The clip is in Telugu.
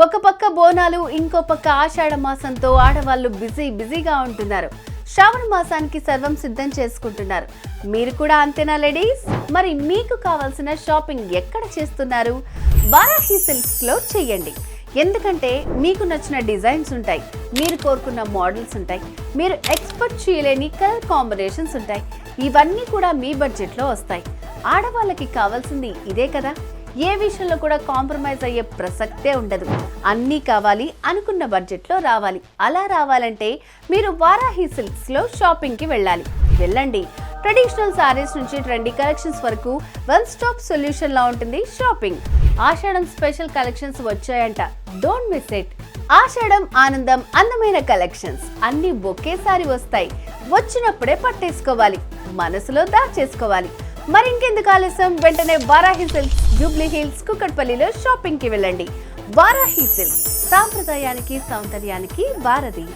ఒక పక్క బోనాలు, ఇంకో పక్క ఆషాఢ మాసంతో ఆడవాళ్ళు బిజీగా ఉంటున్నారు. శ్రావణ మాసానికి సర్వం సిద్ధం చేసుకుంటున్నారు. మీరు కూడా అంతేనా లేడీస్? మరి మీకు కావాల్సిన షాపింగ్ ఎక్కడ చేస్తున్నారు? వారాహి సిల్క్స్ లో చేయండి. ఎందుకంటే మీకు నచ్చిన డిజైన్స్ ఉంటాయి, మీరు కోరుకున్న మోడల్స్ ఉంటాయి, మీరు ఎక్స్పెక్ట్ చేయలేని కలర్ కాంబినేషన్స్ ఉంటాయి. ఇవన్నీ కూడా మీ బడ్జెట్లో వస్తాయి. ఆడవాళ్ళకి కావాల్సింది ఇదే కదా. ఏ విషయంలో కూడా కాంప్రమైజ్ అయ్యే ప్రసక్తే ఉండదు. అన్నీ కావాలి, అనుకున్న బడ్జెట్లో రావాలి. అలా రావాలంటే మీరు వారాహి సిల్క్స్లో షాపింగ్కి వెళ్ళండి. ట్రెడిషనల్ సారీస్ నుంచి ట్రెండీ కలెక్షన్స్ వరకు వన్ స్టాప్ సొల్యూషన్ లా ఉంటుంది షాపింగ్. ఆషాఢం స్పెషల్ కలెక్షన్స్ వచ్చాయంట, డోంట్ మిస్ ఇట్. ఆషాఢం ఆనందం, అందమైన కలెక్షన్స్ అన్ని ఒకేసారి వస్తాయి. వచ్చినప్పుడే పట్టేసుకోవాలి, మనసులో దాచేసుకోవాలి. మరింకెందుకు ఆలస్యం, వెంటనే వారాహి సిల్క్స్, జూబ్లీ హిల్స్, కుకట్పల్లిలో షాపింగ్ కి వెళ్ళండి. వారాహి సిల్క్స్, సాంప్రదాయానికి సౌందర్యానికి వారధి.